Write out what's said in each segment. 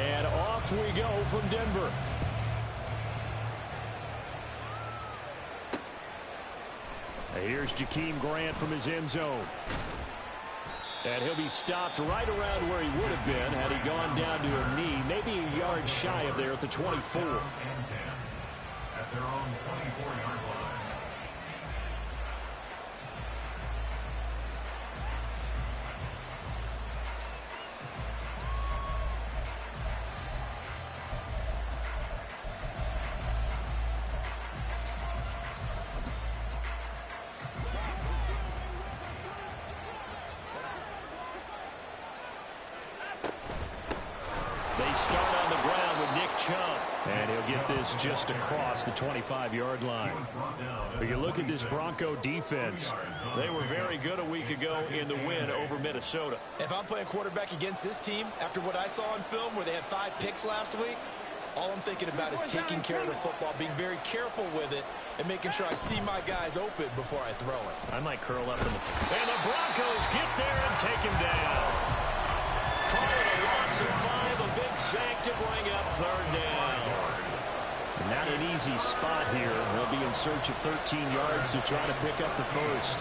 And off we go from Denver. Here's Jakeem Grant from his end zone. And he'll be stopped right around where he would have been had he gone down to a knee, maybe a yard shy of there at the 24. At their own 24-yard line. They start on the ground with Nick Chubb. And he'll get this just across the 25-yard line. But you look at this Bronco defense. They were very good a week ago in the win over Minnesota. If I'm playing quarterback against this team, after what I saw on film where they had 5 picks last week, all I'm thinking about is taking care of the football, being very careful with it, and making sure I see my guys open before I throw it. I might curl up in the... And the Broncos get there and take him down. Calling a loss of 5, a big sack to bring up 3rd down. Not an easy spot here. They'll be in search of 13 yards to try to pick up the first.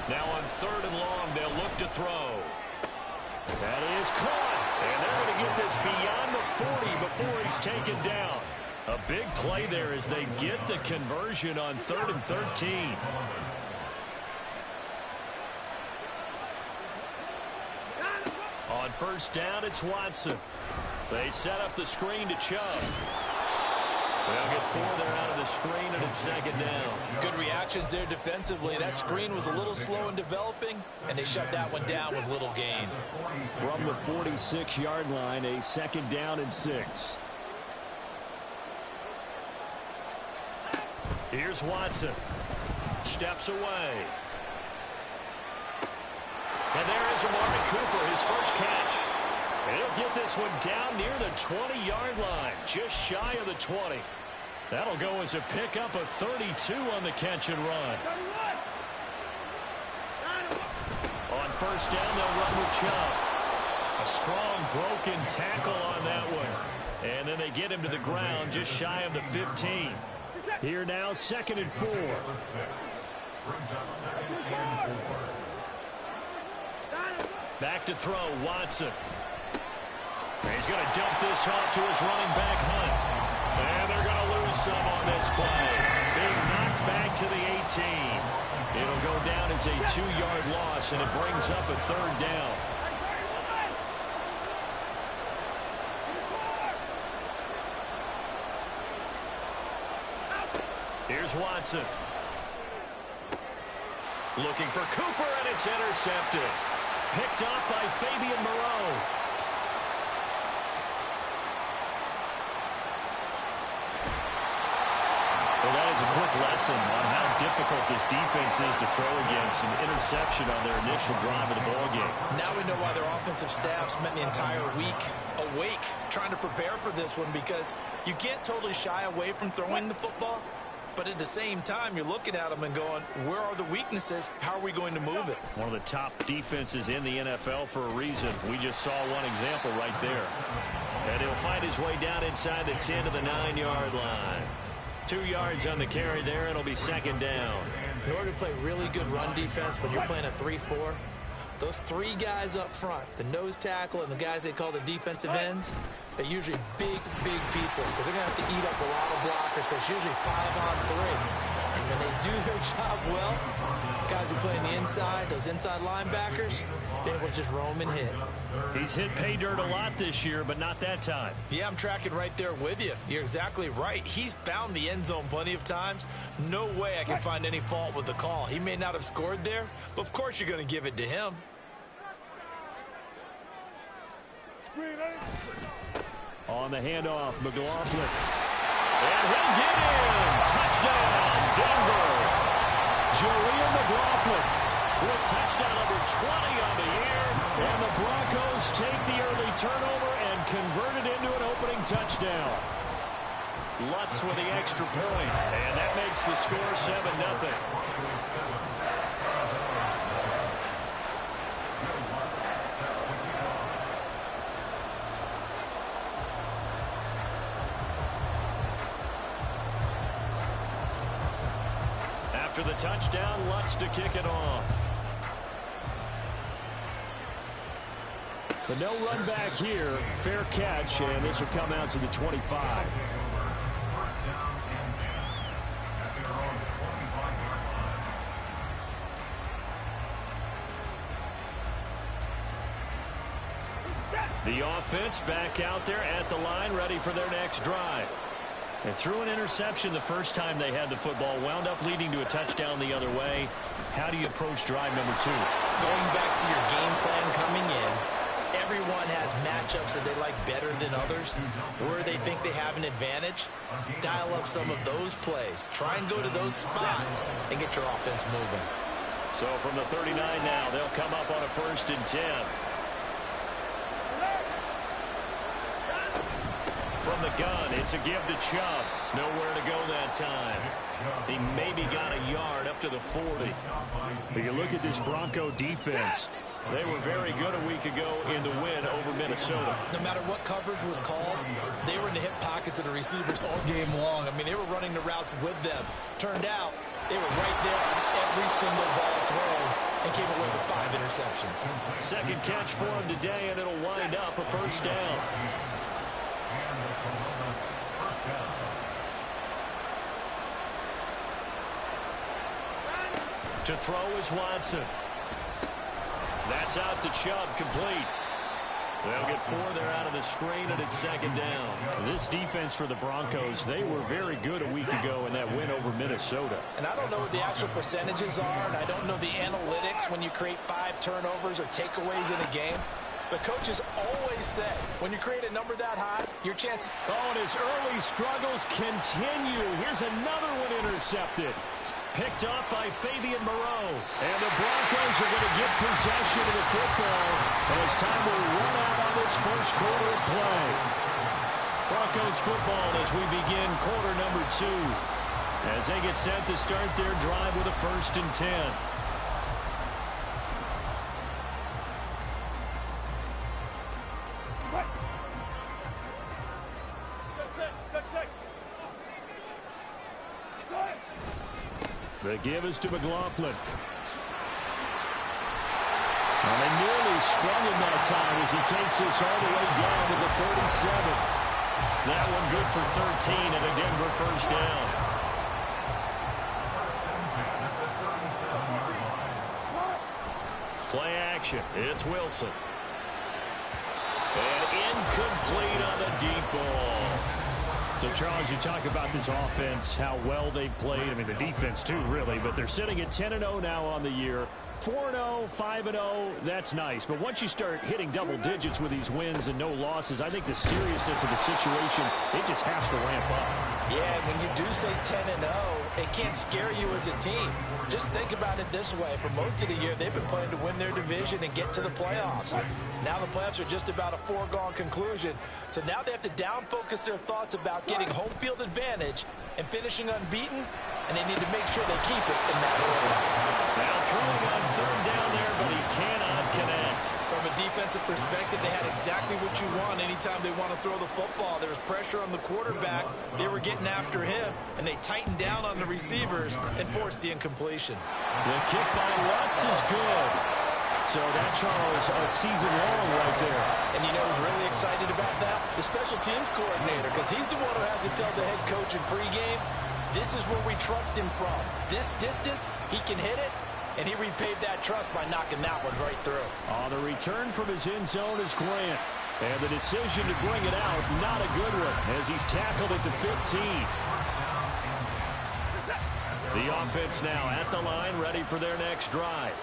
Now on 3rd and long, they'll look to throw. That is caught. And they're going to get this beyond the 40 before he's taken down. A big play there as they get the conversion on 3rd and 13. On 1st down, it's Watson. They set up the screen to Chubb. They'll get 4 there out of the screen, and it's 2nd down. Good reactions there defensively. That screen was a little slow in developing, and they shut that one down with little gain. From the 46-yard line, a 2nd down and 6. Here's Watson. Steps away. And there is Amari Cooper, his first catch. And he'll get this one down near the 20-yard line, just shy of the 20. That'll go as a pickup of 32 on the catch and run. On 1st down, they'll run with Chubb. A strong broken tackle on that one. And then they get him to the ground just shy of the 15. Here now, 2nd and 4. Back to throw, Watson. He's going to dump this off to his running back, Hunt. And they're going to lose some on this play. Being knocked back to the 18. It'll go down as a 2-yard loss, and it brings up a 3rd down. Here's Watson. Looking for Cooper, and it's intercepted. Picked up by Fabian Moreau. Well, that is a quick lesson on how difficult this defense is to throw against. An interception on their initial drive of the ballgame. Now we know why their offensive staff spent the entire week awake trying to prepare for this one, because you can't totally shy away from throwing the football. But at the same time, you're looking at them and going, where are the weaknesses? How are we going to move it? One of the top defenses in the NFL for a reason. We just saw one example right there. And he'll find his way down inside the 10 to the 9-yard line. 2 yards on the carry there. It'll be 2nd down. In order to play really good run defense when you're playing a 3-4, those 3 guys up front, the nose tackle and the guys they call the defensive ends, they're usually big people, because they're going to have to eat up a lot of blockers, because it's usually 5-on-3. And when they do their job well, guys who play on the inside, those inside linebackers, they're able to just roam and hit. He's hit pay dirt a lot this year, but not that time. Yeah, I'm tracking right there with you. You're exactly right. He's found the end zone plenty of times. No way I can find any fault with the call. He may not have scored there, but of course you're going to give it to him. On the handoff, McLaughlin. And he'll get in. Touchdown, Denver. Jareer McLaughlin with touchdown number 20 on the year. And the Broncos take the early turnover and convert it into an opening touchdown. Lutz with the extra point. And that makes the score 7-0. After the touchdown, Lutz to kick it off. But no run back here. Fair catch, and this will come out to the 25. The offense back out there at the line, ready for their next drive. They threw an interception the first time they had the football, wound up leading to a touchdown the other way. How do you approach drive number 2? Going back to your game plan coming in, everyone has matchups that they like better than others, where they think they have an advantage. Dial up some of those plays. Try and go to those spots and get your offense moving. So from the 39 now, they'll come up on a 1st and 10. From the gun, it's a give to Chubb. Nowhere to go that time. He maybe got a yard up to the 40. But you look at this Bronco defense. They were very good a week ago in the win over Minnesota. No matter what coverage was called, they were in the hip pockets of the receivers all game long. I mean, they were running the routes with them. Turned out, they were right there on every single ball thrown and came away with 5 interceptions. Second catch for him today, and it'll wind up a 1st down. To throw is Watson. That's out to Chubb, complete. They'll get 4 there out of the screen, and it's 2nd down. This defense for the Broncos, they were very good a week ago in that win over Minnesota. And I don't know what the actual percentages are, and I don't know the analytics when you create 5 turnovers or takeaways in a game. But coaches always say, when you create a number that high, your chances... Oh, and his early struggles continue. Here's another one intercepted. Picked off by Fabian Moreau. And the Broncos are going to get possession of the football. And it's time to run out on this first quarter of play. Broncos football as we begin quarter number 2. As they get set to start their drive with a 1st and 10. The give is to McLaughlin. And they nearly sprung him that time as he takes this all the way down to the 37. That one good for 13 and a Denver 1st down. Play action. It's Wilson. And incomplete on the deep ball. So, Charles, you talk about this offense, how well they've played. I mean, the defense, too, really. But they're sitting at 10-0 now on the year. 4-0, 5-0, that's nice. But once you start hitting double digits with these wins and no losses, I think the seriousness of the situation, it just has to ramp up. Yeah, when you do say 10-0, it can't scare you as a team. Just think about it this way. For most of the year, they've been playing to win their division and get to the playoffs. Now the playoffs are just about a foregone conclusion. So now they have to down-focus their thoughts about getting home field advantage and finishing unbeaten, and they need to make sure they keep it in that order. Now throwing on 3rd down there, but he cannot connect. From a defensive perspective, they had exactly what you want anytime they want to throw the football. There was pressure on the quarterback. They were getting after him, and they tightened down on the receivers and forced the incompletion. The kick by Lutz is good. So that, Charles, a season long right there. And you know who's really excited about that? The special teams coordinator, because he's the one who has to tell the head coach in pregame, this is where we trust him from. This distance, he can hit it, and he repaid that trust by knocking that one right through. On the return from his end zone is Grant. And the decision to bring it out, not a good one, as he's tackled at the 15. The offense now at the line, ready for their next drive.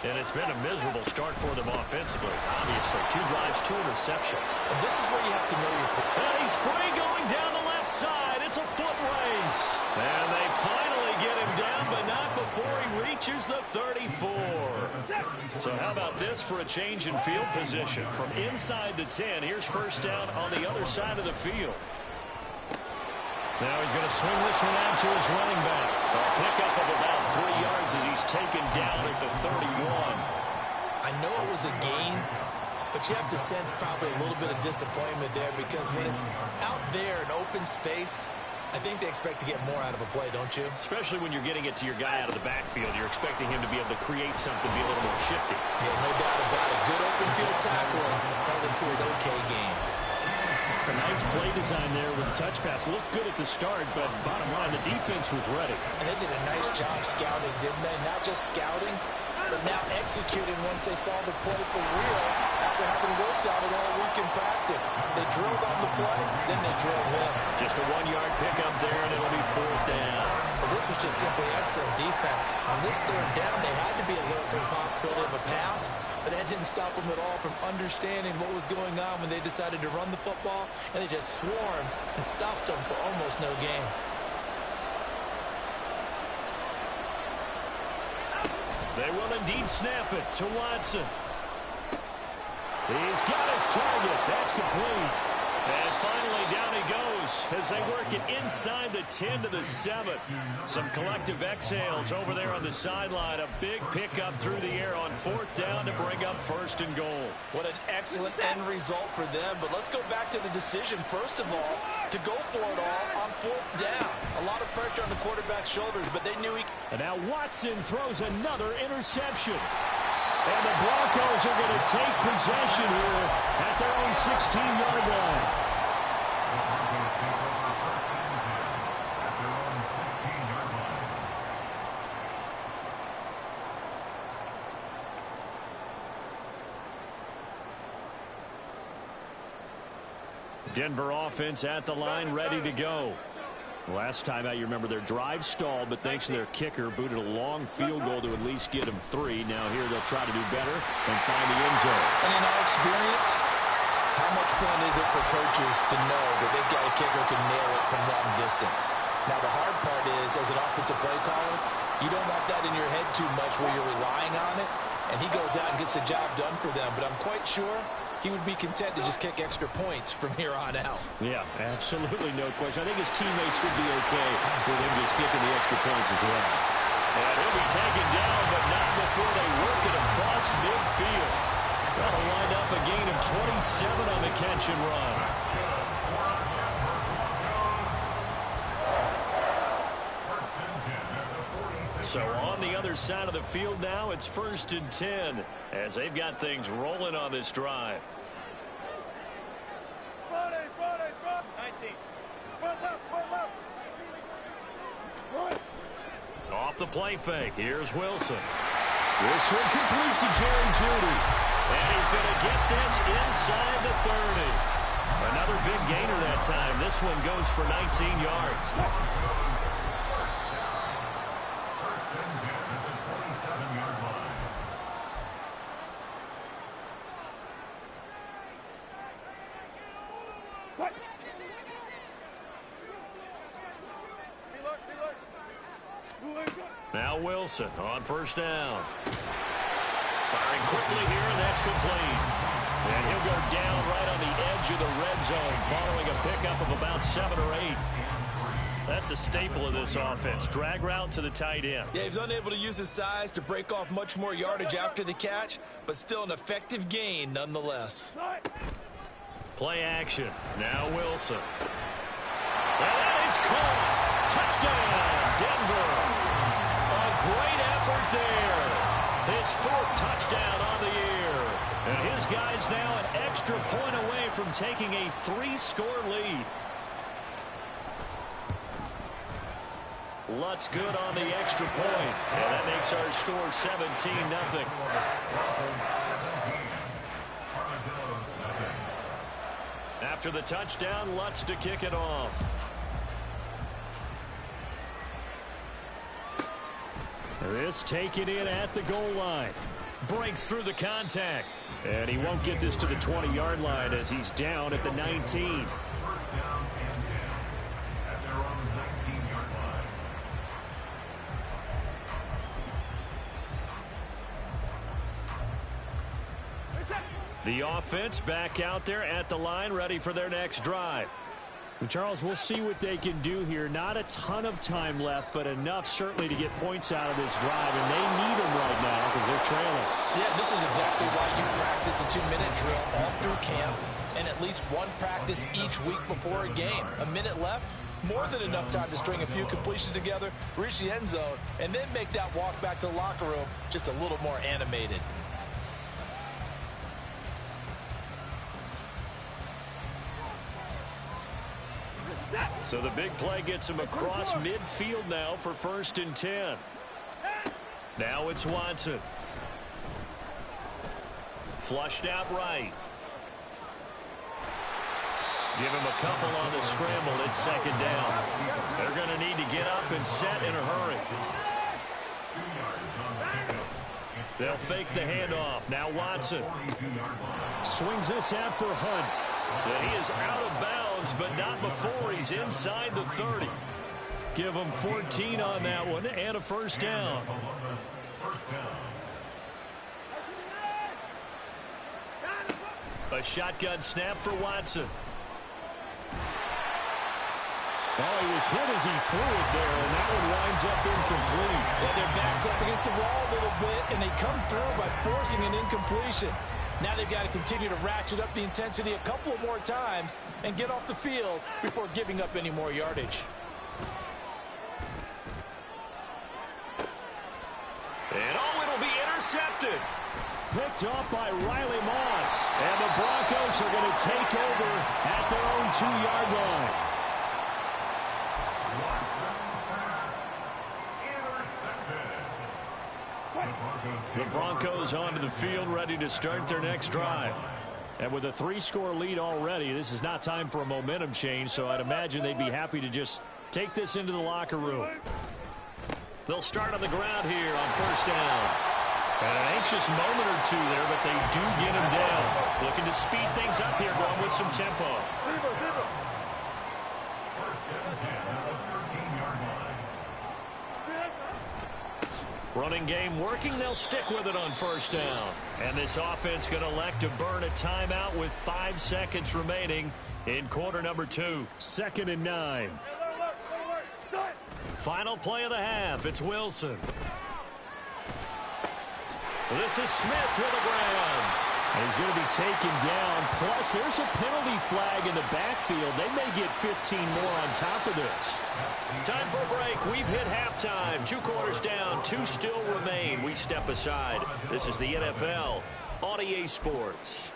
And it's been a miserable start for them offensively. Obviously, 2 drives, 2 interceptions. And this is where you have to know your quarterback. And he's free going down the left side. It's a foot race. And they finally get him down, but not before he reaches the 34. So how about this for a change in field position? From inside the 10, here's 1st down on the other side of the field. Now he's going to swing this one out to his running back. A pickup of about 3 yards as he's taken down at the 31. I know it was a gain, but you have to sense probably a little bit of disappointment there, because when it's out there in open space, I think they expect to get more out of a play, don't you? Especially when you're getting it to your guy out of the backfield. You're expecting him to be able to create something, be a little more shifty. Yeah, no doubt about it. Good open field tackling held into an okay game. A nice play design there with the touch pass. Looked good at the start, but bottom line, the defense was ready. And they did a nice job scouting, didn't they? Not just scouting, but now executing once they saw the play for real after having worked on it all week in practice. They drilled on the play, then they drilled him. Just a 1-yard pickup there, and it'll be 4th down. Well, this was just simply excellent defense. On this 3rd down, they had to be alert for the possibility of a pass, but that didn't stop them at all from understanding what was going on when they decided to run the football, and they just swarmed and stopped them for almost no gain. They will indeed snap it to Watson. He's got his target. That's complete. And finally, down he goes as they work it inside the 10 to the 7. Some collective exhales over there on the sideline. A big pickup through the air on 4th down to bring up 1st and goal. What an excellent end result for them. But let's go back to the decision, first of all, to go for it all on 4th down. A lot of pressure on the quarterback's shoulders, but they knew he... And now Watson throws another interception. And the Broncos are going to take possession here at their own 16-yard line. The Broncos take over 1st and 10 at their own 16-yard line. Denver offense at the line, ready to go. Last time out, you remember their drive stalled, but thanks to their kicker, booted a long field goal to at least get them 3. Now here they'll try to do better and find the end zone. And in our experience, how much fun is it for coaches to know that they've got a kicker who can nail it from long distance? Now the hard part is, as an offensive play caller, you don't want that in your head too much where you're relying on it, and he goes out and gets the job done for them. But I'm quite sure he would be content to just kick extra points from here on out. Yeah, absolutely no question. I think his teammates would be okay with him just kicking the extra points as well. And he'll be taken down, but not before they work it across midfield. That'll wind up a gain of 27 on the catch and run. So on the other side of the field now, it's 1st and 10 as they've got things rolling on this drive. Off the play fake, here's Wilson. This one complete to Jerry Jeudy. And he's going to get this inside the 30. Another big gainer that time. This one goes for 19 yards. Now Wilson on 1st down. Firing quickly here, and that's complete. And he'll go down right on the edge of the red zone following a pickup of about 7 or 8. That's a staple of this offense. Drag route to the tight end. Yeah, he's unable to use his size to break off much more yardage after the catch, but still an effective gain nonetheless. Play action. Now Wilson. And that is caught. Touchdown, Denver. Great effort there. His 4th touchdown on the year. And his guys now an extra point away from taking a 3-score lead. Lutz good on the extra point. And that makes our score 17-0. After the touchdown, Lutz to kick it off. This taken in at the goal line. Breaks through the contact. And he won't get this to the 20-yard line as he's down at the 19. 1st down and 10 at their own 19-yard line. The offense back out there at the line, ready for their next drive. Charles, we'll see what they can do here. Not a ton of time left, but enough certainly to get points out of this drive, and they need them right now because they're trailing. Yeah, this is exactly why you practice a 2-minute drill all through camp and at least one practice each week before a game. A minute left, more than enough time to string a few completions together, reach the end zone, and then make that walk back to the locker room just a little more animated. So the big play gets him across midfield now for 1st and 10. Now it's Watson. Flushed out right. Give him a couple on the scramble. It's 2nd down. They're going to need to get up and set in a hurry. They'll fake the handoff. Now Watson. Swings this out for Hunt. And he is out of bounds, but not before he's inside the 30. Give him 14 on that one and a 1st down. A shotgun snap for Watson. Well, he was hit as he threw it there, and that one winds up incomplete. Yeah, their back's up against the wall a little bit, and they come through by forcing an incompletion. Now they've got to continue to ratchet up the intensity a couple more times and get off the field before giving up any more yardage. And it'll be intercepted. Picked off by Riley Moss. And the Broncos are going to take over at their own 2-yard line. The Broncos onto the field, ready to start their next drive. And with a 3-score lead already, this is not time for a momentum change, so I'd imagine they'd be happy to just take this into the locker room. They'll start on the ground here on 1st down. And an anxious moment or two there, but they do get him down. Looking to speed things up here, going with some tempo. Running game working. They'll stick with it on 1st down. And this offense going to elect to burn a timeout with 5 seconds remaining in quarter number 2. 2nd and 9. Final play of the half. It's Wilson. This is Smith with a grab. And he's going to be taken down. Plus, there's a penalty flag in the backfield. They may get 15 more on top of this. Time for a break. We've hit halftime. 2 quarters down. 2 still remain. We step aside. This is the NFL on EA Sports.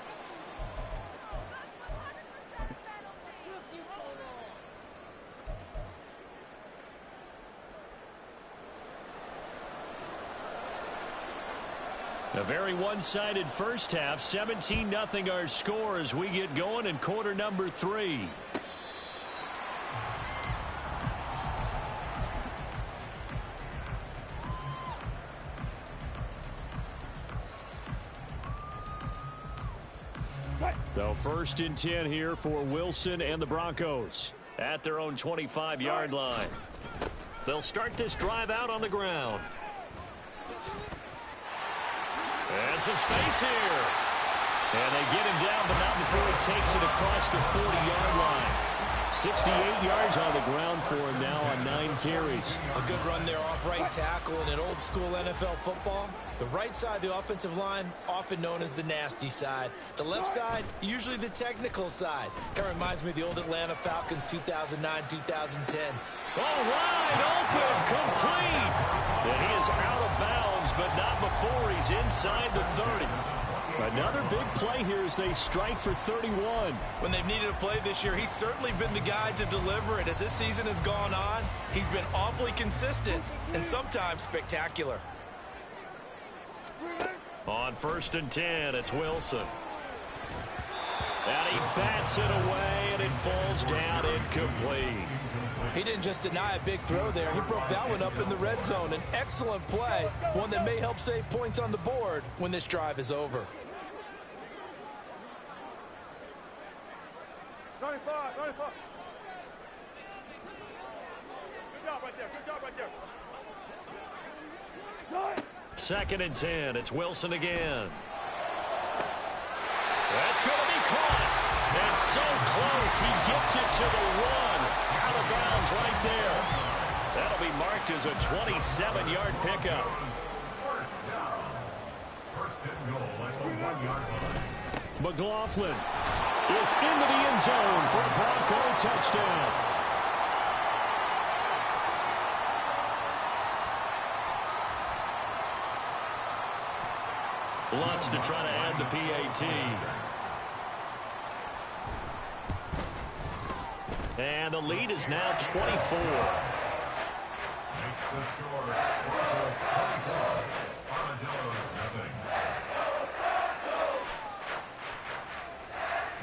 A very one-sided first half. 17-0 our score as we get going in quarter number 3. So 1st and 10 here for Wilson and the Broncos at their own 25-yard line. They'll start this drive out on the ground. And some space here. And they get him down, but not before he takes it across the 40-yard line. 68 yards on the ground for him now on 9 carries. A good run there off right tackle in an old-school NFL football. The right side of the offensive line, often known as the nasty side. The left side, usually the technical side. Kind of reminds me of the old Atlanta Falcons 2009-2010. Wide open, complete. And he is out of bounds, but not before he's inside the 30. Another big play here as they strike for 31. When they've needed a play this year, he's certainly been the guy to deliver it. As this season has gone on, he's been awfully consistent and sometimes spectacular. On 1st and 10, it's Wilson. And he bats it away, and it falls down incomplete. He didn't just deny a big throw there. He broke that one up in the red zone. An excellent play, one that may help save points on the board when this drive is over. 25. Good job right there. Good job right there. 2nd and 10. It's Wilson again. That's going to be caught. And so close. He gets it to the 1. Out of bounds right there. That'll be marked as a 27-yard pickup. First and goal at the 1-yard line. McLaughlin is into the end zone for a Bronco touchdown. Lutz to try to add the PAT. And the lead is now 24. Makes the score. Broncos 24. Armadillos nothing.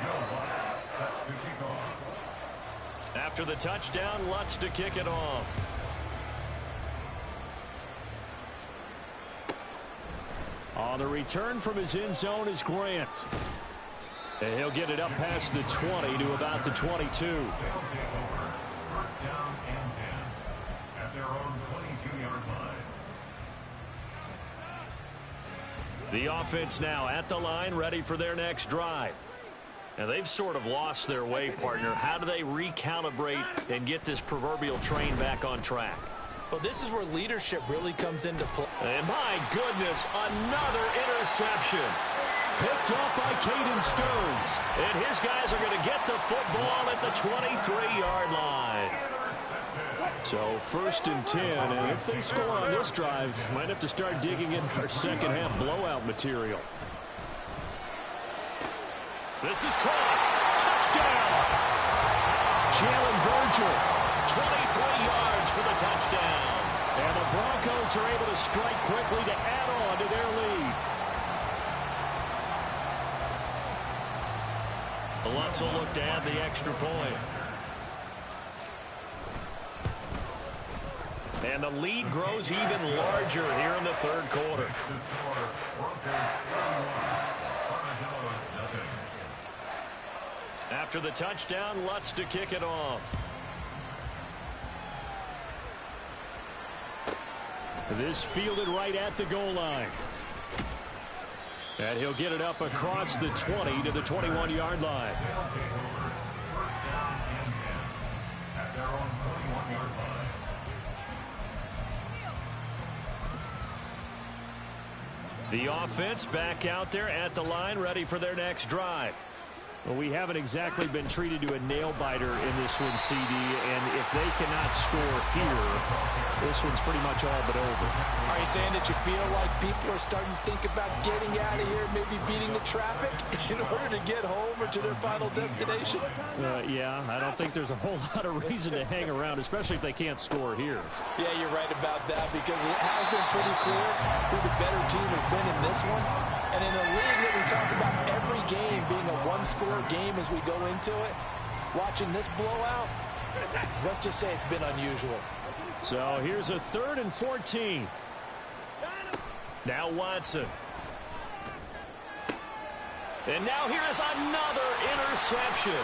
Will Lutz set to kick off. After the touchdown, Lutz to kick it off. On the return from his end zone is Grant. And he'll get it up past the 20 to about the 22. They'll take over. First down and 10 at their own 22-yard line. The offense now at the line, ready for their next drive. Now, they've sort of lost their way, partner. How do they recalibrate and get this proverbial train back on track? Well, this is where leadership really comes into play. And my goodness, another interception. Picked off by Caden Stearns. And his guys are going to get the football at the 23-yard line. So first and 10, and if they score on this drive, might have to start digging in our second half blowout material. This is caught. Touchdown. Jalen Virgil, 23 yards for the touchdown. And the Broncos are able to strike quickly to add on to their lead. Lutz will look to add the extra point. And the lead grows even larger here in the third quarter. After the touchdown, Lutz to kick it off. This fielded right at the goal line. And he'll get it up across the 20 to the 21-yard line. First down and 10 at their own 21-yard line. The offense back out there at the line, ready for their next drive. Well, we haven't exactly been treated to a nail-biter in this one, CD, and if they cannot score here, this one's pretty much all but over. Are you saying that you feel like people are starting to think about getting out of here, maybe beating the traffic in order to get home or to their final destination? Yeah, I don't think there's a whole lot of reason to hang around, especially if they can't score here. Yeah, you're right about that, because it has been pretty clear who the better team has been in this one. And in a league that we talk about every game being a one-score game as we go into it, watching this blowout, let's just say it's been unusual. So here's a 3rd and 14. Now Watson. And now here is another interception.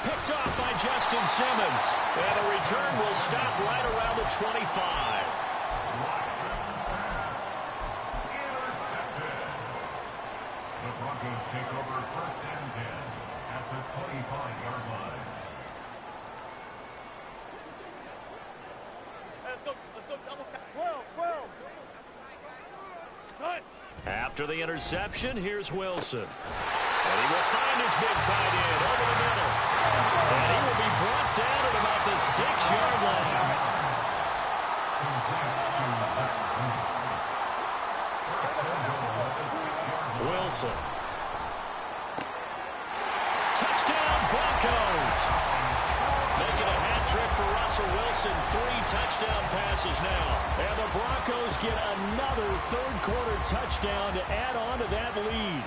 Picked off by Justin Simmons. And the return will stop right around the 25. The Broncos take over first and 10 at the 25-yard line. After the interception, here's Wilson. And he will find his big tight end over the middle. And he will be brought down at about the 6-yard line. Wilson. Touchdown, Broncos. Making a hat trick for Russell Wilson. 3 touchdown passes now. And the Broncos get another third-quarter touchdown to add on to that lead.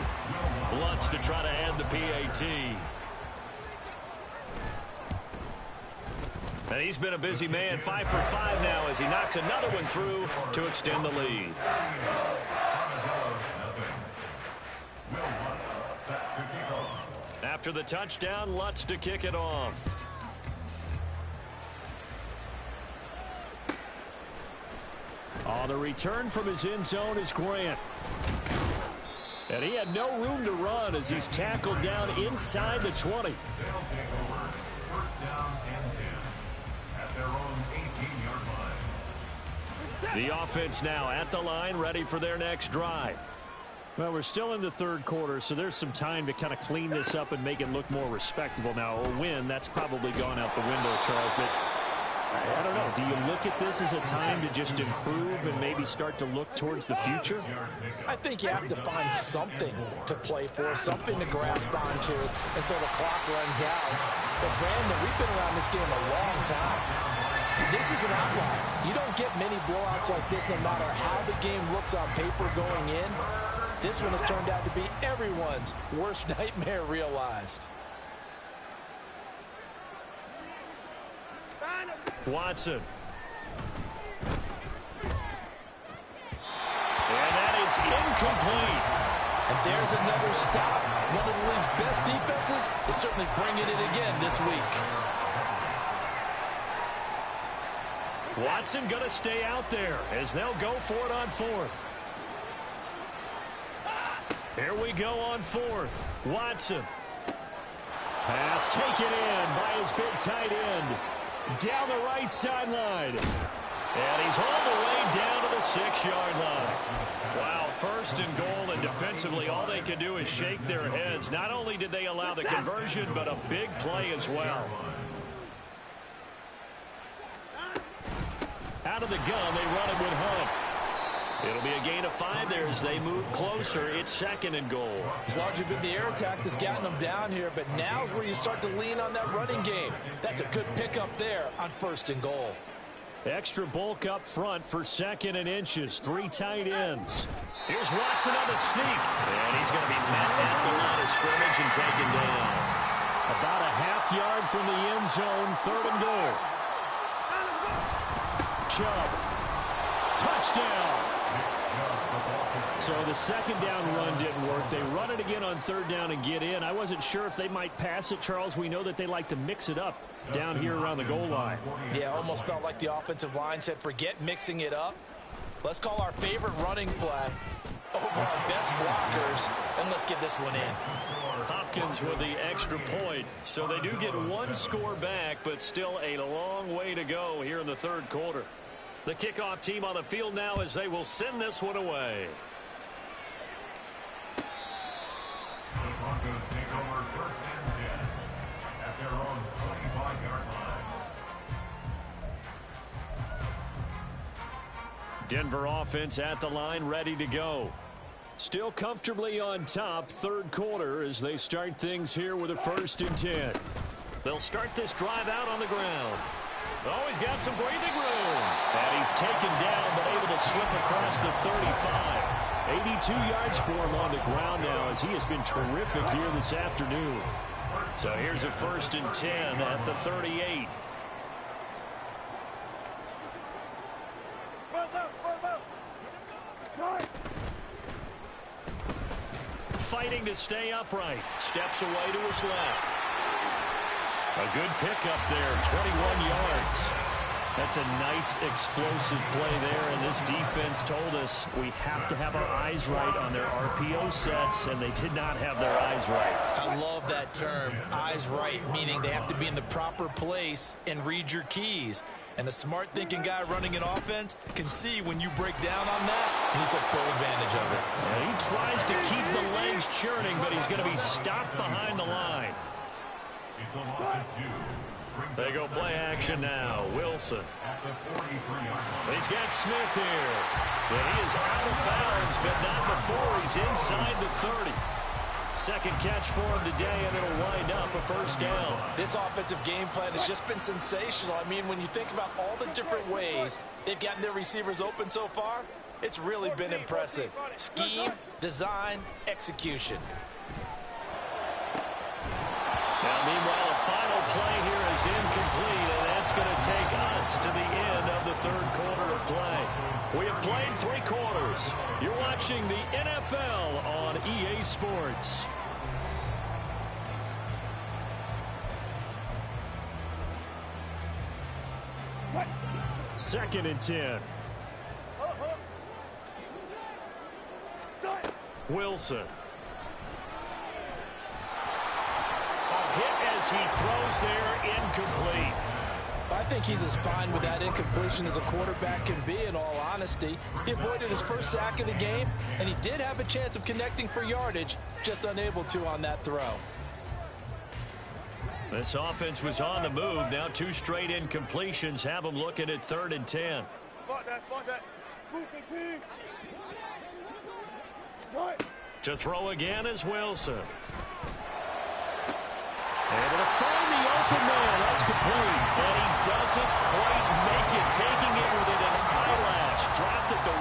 Lutz to try to add the PAT. And he's been a busy man, 5 for 5 now as he knocks another one through to extend the lead. After the touchdown, Lutz to kick it off. On the return from his end zone is Grant. And he had no room to run as he's tackled down inside the 20. They'll take over first down and 10 at their own 18-yard line. The offense now at the line, ready for their next drive. Well, we're still in the third quarter, so there's some time to kind of clean this up and make it look more respectable. Now, a win, that's probably gone out the window, Charles, but I don't know. Do you look at this as a time to just improve and maybe start to look towards the future? I think you have to find something to play for, something to grasp onto until the clock runs out. But, Brandon, we've been around this game a long time. This is an outlier. You don't get many blowouts like this no matter how the game looks on paper going in. This one has turned out to be everyone's worst nightmare realized. Watson. And that is incomplete. And there's another stop. One of the league's best defenses is certainly bringing it again this week. Watson going to stay out there as they'll go for it on fourth. Here we go on fourth. Watson. Pass taken in by his big tight end. Down the right sideline. And he's all the way down to the 6-yard line. Wow, first and goal, and defensively all they can do is shake their heads. Not only did they allow the conversion, but a big play as well. Out of the gun, they run it with Hunt. It'll be a gain of 5 there as they move closer. It's second and goal. It's largely been the air attack that's gotten them down here, but now's where you start to lean on that running game. That's a good pickup there on first and goal. Extra bulk up front for second and inches. 3 tight ends. Here's Watson on the sneak. And he's going to be met at the line of scrimmage and taken down. About a half yard from the end zone. Third and goal. Chubb. Touchdown. So the second down run didn't work. They run it again on third down and get in. I wasn't sure if they might pass it, Charles. We know that they like to mix it up down here around the goal line. Yeah, almost felt like the offensive line said, forget mixing it up. Let's call our favorite running play over our best blockers, and let's get this one in. Hopkins with the extra point. So they do get 1 score back, but still a long way to go here in the third quarter. The kickoff team on the field now as they will send this one away. The Broncos take over first and 10 at their own 25-yard line. Denver offense at the line, ready to go. Still comfortably on top, third quarter as they start things here with a first and 10. They'll start this drive out on the ground. Oh, he's got some breathing room. And he's taken down, but able to slip across the 35. 82 yards for him on the ground now as he has been terrific here this afternoon. So here's a first and 10 at the 38. Fighting to stay upright. Steps away to his left. A good pickup there, 21 yards. That's a nice explosive play there, and this defense told us we have to have our eyes right on their RPO sets, and they did not have their eyes right. I love that term, eyes right, meaning they have to be in the proper place and read your keys. And a smart thinking guy running an offense can see when you break down on that, and he took full advantage of it. Yeah, he tries to keep the legs churning, but he's going to be stopped behind the line. It's a loss of 2. They go play action now. Wilson. At the 43-yard line. He's got Smith here. And he is out of bounds, but not before he's inside the 30. Second catch for him today, and it'll wind up a first down. This offensive game plan has just been sensational. I mean, when you think about all the different ways they've gotten their receivers open so far, it's really been impressive. Scheme, design, execution. Now, meanwhile, a final play here is incomplete, and that's going to take us to the end of the third quarter of play. We have played 3 quarters. You're watching the NFL on EA Sports. Second and 10. Wilson. Hit as he throws there, incomplete. I think he's as fine with that incompletion as a quarterback can be, in all honesty. He avoided his first sack of the game, and he did have a chance of connecting for yardage, just unable to on that throw. This offense was on the move. Now 2 straight incompletions have them looking at 3rd and 10. To throw again is Wilson. Able to find the open man. That's complete. And he doesn't quite make it. Taking it within an eyelash. Dropped at the 1.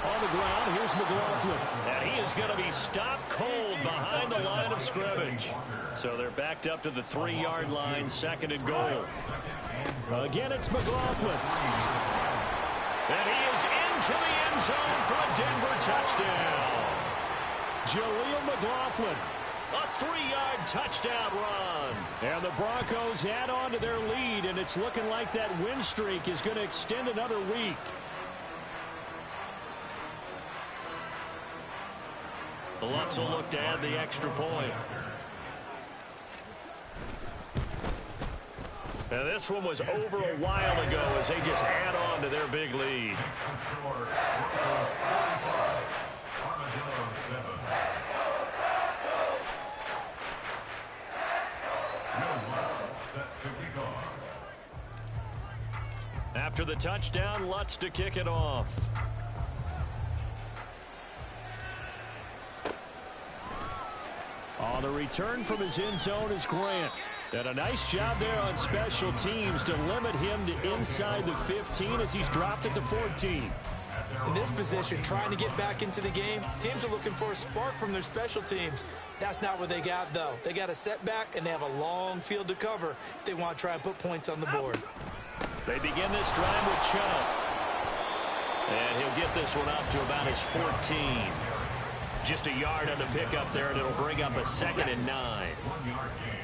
On the ground, here's McLaughlin. And he is going to be stopped cold behind the line of scrimmage. So they're backed up to the 3-yard line, 2nd and goal. Again, it's McLaughlin. And he is into the end zone for a Denver touchdown. Jaleel McLaughlin. A 3-yard touchdown run. And the Broncos add on to their lead, and it's looking like that win streak is going to extend another week. Lutz will look to add the extra point. And this one was over a while ago as they just add on to their big lead. After the touchdown, Lutz to kick it off. On the return from his end zone is Grant. And a nice job there on special teams to limit him to inside the 15 as he's dropped at the 14. In this position, trying to get back into the game, teams are looking for a spark from their special teams. That's not what they got, though. They got a setback, and they have a long field to cover if they want to try and put points on the board. They begin this drive with Chubb. And he'll get this one up to about his 14. Just a yard on the pickup there, and it'll bring up a 2nd and 9. 1-yard gain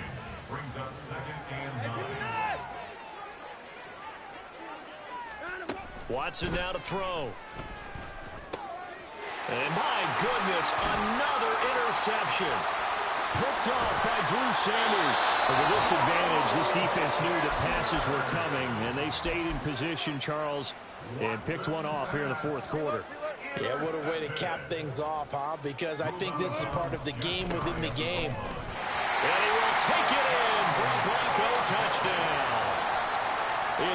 brings up 2nd and 9. Watson now to throw. And my goodness, another interception. Picked off by Drew Sanders. With this advantage, this defense knew that passes were coming, and they stayed in position, Charles, and picked one off here in the 4th quarter. Yeah, what a way to cap things off, huh? Because I think this is part of the game within the game. And he will take it in for a Bronco touchdown.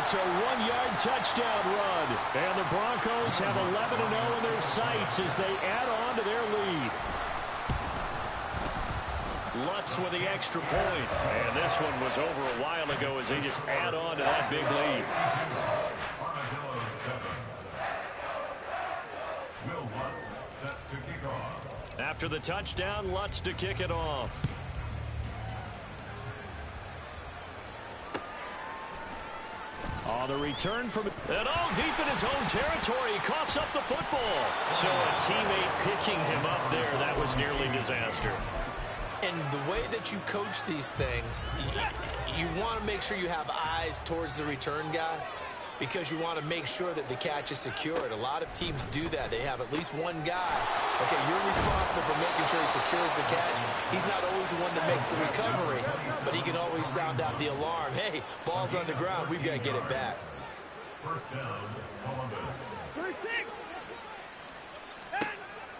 It's a 1-yard touchdown run. And the Broncos have 11-0 in their sights as they add on to their lead. Lutz with the extra point. And this one was over a while ago as they just add on to that big lead. Armadillos 7. Will Lutz set to kick off. After the touchdown, Lutz to kick it off. On the return from and all deep in his own territory, he coughs up the football. So a teammate picking him up there, that was nearly disaster. And the way that you coach these things, you want to make sure you have eyes towards the return guy because you want to make sure that the catch is secured. A lot of teams do that. They have at least one guy. Okay, you're responsible for making sure he secures the catch. He's not always the one that makes the recovery, but he can always sound out the alarm. Hey, ball's on the ground. We've got to get it back. First down, Columbus.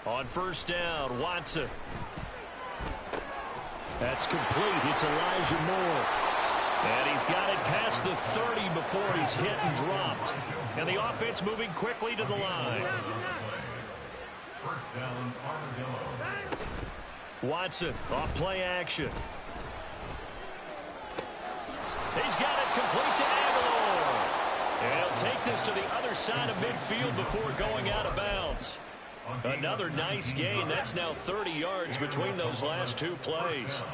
On first down, Watson. That's complete. It's Elijah Moore. And he's got it past the 30 before he's hit and dropped. And the offense moving quickly to the line. First down, Armadillos. Watson off play action. He's got it complete to Aguilar. And he'll take this to the other side of midfield before going out of bounds. Another nice gain. That's now 30 yards between those last two plays.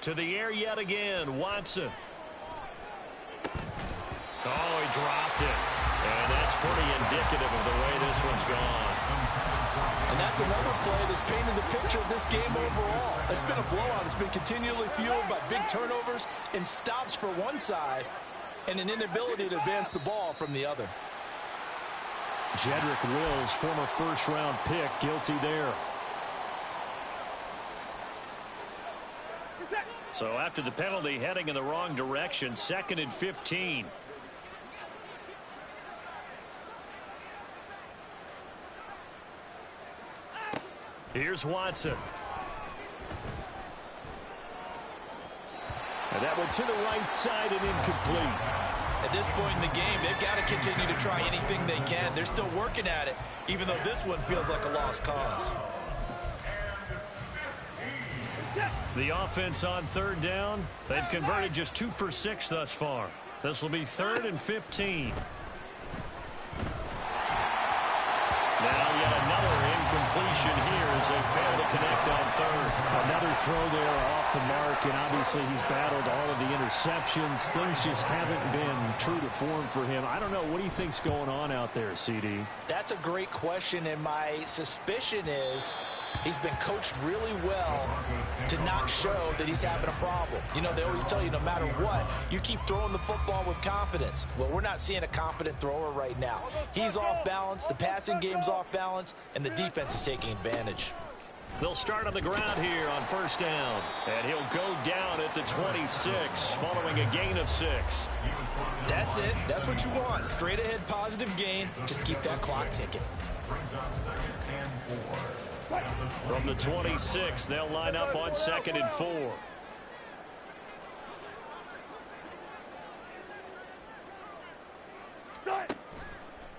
To the air yet again, Watson. Oh, he dropped it. And that's pretty indicative of the way this one's gone. And that's another play that's painted the picture of this game overall. It's been a blowout. It's been continually fueled by big turnovers and stops for one side. and an inability to advance the ball from the other. Jedrick Wills, former first-round pick, guilty there. So after the penalty, heading in the wrong direction, 2nd and 15. Here's Watson. And that went to the right side and incomplete. At this point in the game, they've got to continue to try anything they can. They're still working at it, even though this one feels like a lost cause. The offense on 3rd down. They've converted just 2 for 6 thus far. This will be 3rd and 15. Now yet another incompletion here as they fail to connect on 3rd. Another throw there off the mark, and obviously he's battled all of the interceptions. Things just haven't been true to form for him. I don't know. What do you think's going on out there, CD? That's a great question, and my suspicion is he's been coached really well to not show that he's having a problem. You know, they always tell you no matter what, you keep throwing the football with confidence. Well, we're not seeing a confident thrower right now. He's off balance, the passing game's off balance, and the defense is taking advantage. They'll start on the ground here on 1st down. And he'll go down at the 26 following a gain of 6. That's it. That's what you want. Straight ahead positive gain. Just keep that clock ticking. From the 26, they'll line up on 2nd and 4.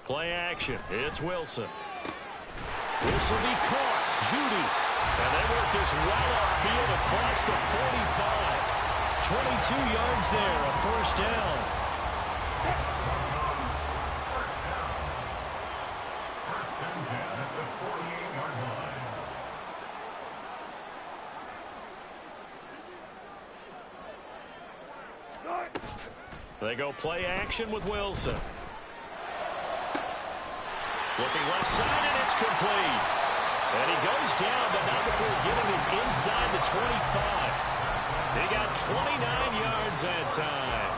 Play action. It's Wilson. This will be caught. Judy. And they work this well upfield across the 45. 22 yards there, a 1st down. They go play action with Wilson. Looking left side, and it's complete. And he goes down, but not before getting his inside the 25. He got 29 yards that time.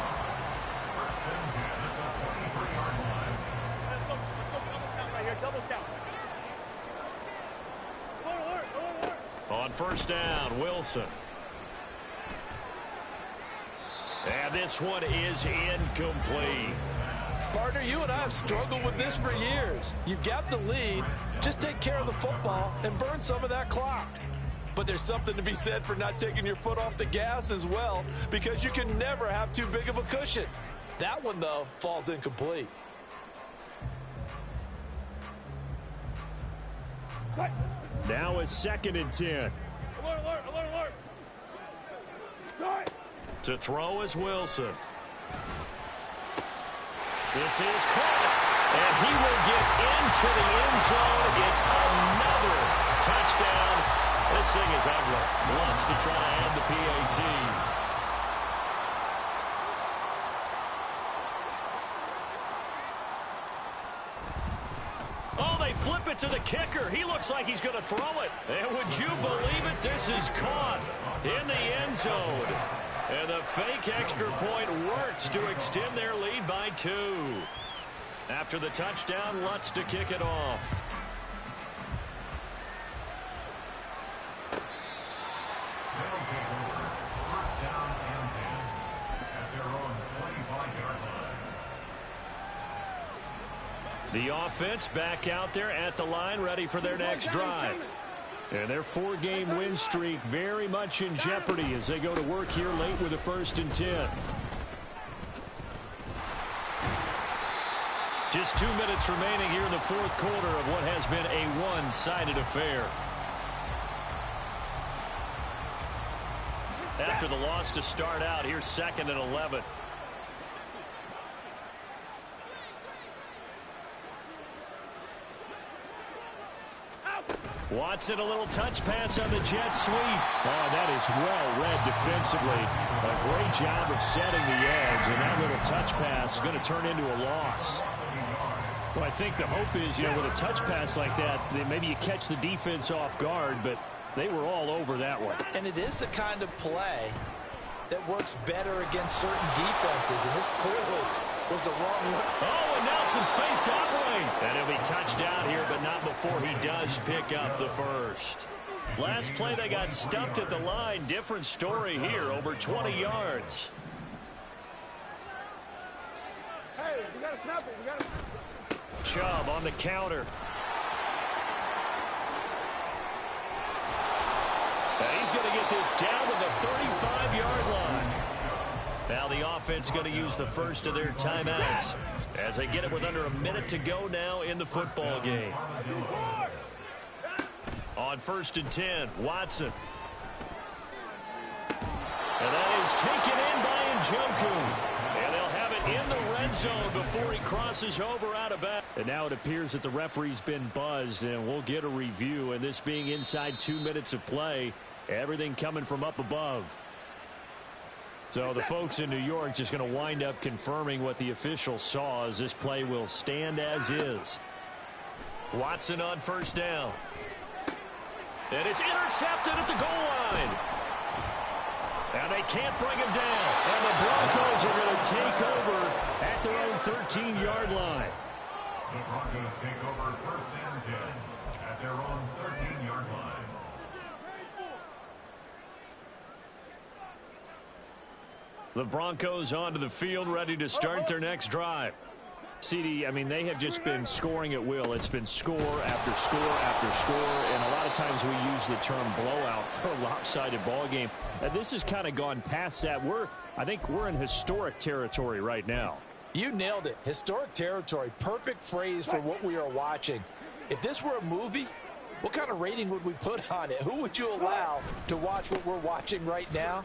On 1st down, Wilson. And this one is incomplete. Partner, you and I have struggled with this for years. You've got the lead. Just take care of the football and burn some of that clock. But there's something to be said for not taking your foot off the gas as well, because you can never have too big of a cushion. That one, though, falls incomplete. Now is 2nd and 10. Alert, alert, alert. To throw is Wilson. This is caught, and he will get into the end zone. It's another touchdown. This thing is ugly. Wants to try to add the PAT. Oh, they flip it to the kicker. He looks like he's going to throw it. And would you believe it? This is caught in the end zone. And the fake extra point works to extend their lead by 2. After the touchdown, Lutz to kick it off. They'll take over. 1st down and 10 at their own 25-yard line. The offense back out there at the line, ready for their next drive. And their 4-game win streak very much in jeopardy as they go to work here late with a 1st and 10. Just 2 minutes remaining here in the 4th quarter of what has been a one-sided affair. After the loss to start out, here's 2nd and 11. Watson, a little touch pass on the jet sweep. Oh, that is well read defensively. A great job of setting the edge, and that little touch pass is going to turn into a loss. Well, I think the hope is, you know, with a touch pass like that, that maybe you catch the defense off guard, but they were all over that one. And it is the kind of play that works better against certain defenses, and this clearly was the wrong one. Oh, and now some space to operate. And he'll be touched out here, but not before he does pick up the first. Last play, they got stuffed at the line. Different story here, over 20 yards. Hey, we got to snap it. We got to. Chubb on the counter. And he's going to get this down to the 35-yard line. Now the offense going to use the first of their timeouts as they get it with under a minute to go now in the football game. On 1st and 10, Watson. And that is taken in by Njoku. And they'll have it in the red zone before he crosses over out of bounds. And now it appears that the referee's been buzzed, and we'll get a review. And this being inside 2 minutes of play, everything coming from up above. So the folks in New York just going to wind up confirming what the official saw, as this play will stand as is. Watson on 1st down. And it's intercepted at the goal line. And they can't bring him down. And the Broncos are going to take over at their own 13-yard line. The Broncos take over 1st and 10 at their own 13-yard line. The Broncos onto the field, ready to start their next drive. CD, I mean, they have just been scoring at will. It's been score after score after score, and a lot of times we use the term blowout for a lopsided ball game. And this has kind of gone past that. I think we're in historic territory right now. You nailed it. Historic territory. Perfect phrase for what we are watching. If this were a movie, what kind of rating would we put on it? Who would you allow to watch what we're watching right now?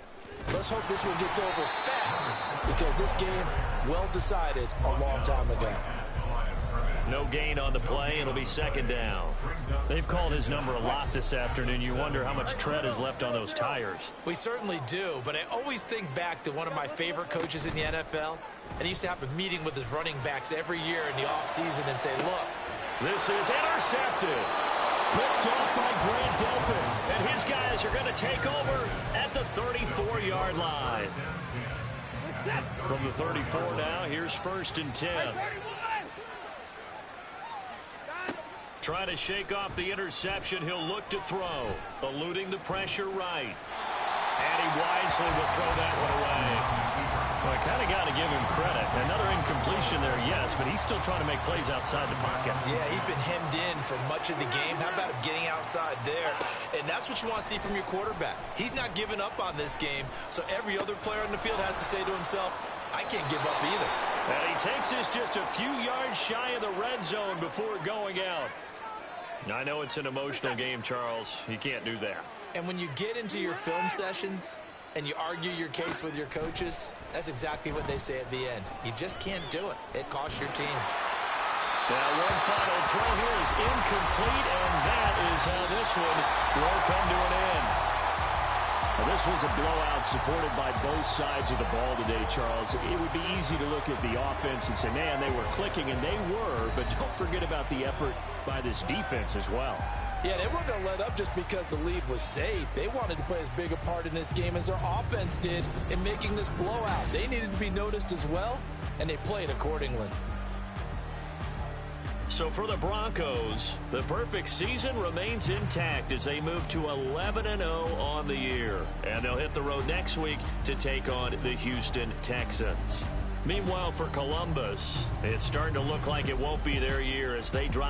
Let's hope this one gets over fast, because this game, well decided a long time ago. No gain on the play. It'll be 2nd down. They've called his number a lot this afternoon. You wonder how much tread is left on those tires. We certainly do, but I always think back to one of my favorite coaches in the NFL, and he used to have a meeting with his running backs every year in the offseason and say, look, this is intercepted. Picked off by Grant Delpit. And his guys are going to take over at the 34-yard line. From the 34 now, here's 1st and 10. Trying to shake off the interception. He'll look to throw. Eluding the pressure right. And he wisely will throw that one away. Well, I kind of got to give him credit. Another incompletion there, yes, but he's still trying to make plays outside the pocket. Yeah, he's been hemmed in for much of the game. How about him getting outside there? And that's what you want to see from your quarterback. He's not giving up on this game, so every other player on the field has to say to himself, I can't give up either. And he takes this just a few yards shy of the red zone before going out. I know it's an emotional game, Charles. You can't do that. And when you get into your film sessions and you argue your case with your coaches, that's exactly what they say at the end. You just can't do it. It costs your team. Now one final throw here is incomplete, and that is how this one will come to an end. Now, this was a blowout supported by both sides of the ball today, Charles. It would be easy to look at the offense and say, man, they were clicking, and they were, but don't forget about the effort by this defense as well. Yeah, they weren't going to let up just because the lead was saved. They wanted to play as big a part in this game as their offense did in making this blowout. They needed to be noticed as well, and they played accordingly. So for the Broncos, the perfect season remains intact as they move to 11-0 on the year. And they'll hit the road next week to take on the Houston Texans. Meanwhile, for Columbus, it's starting to look like it won't be their year as they drop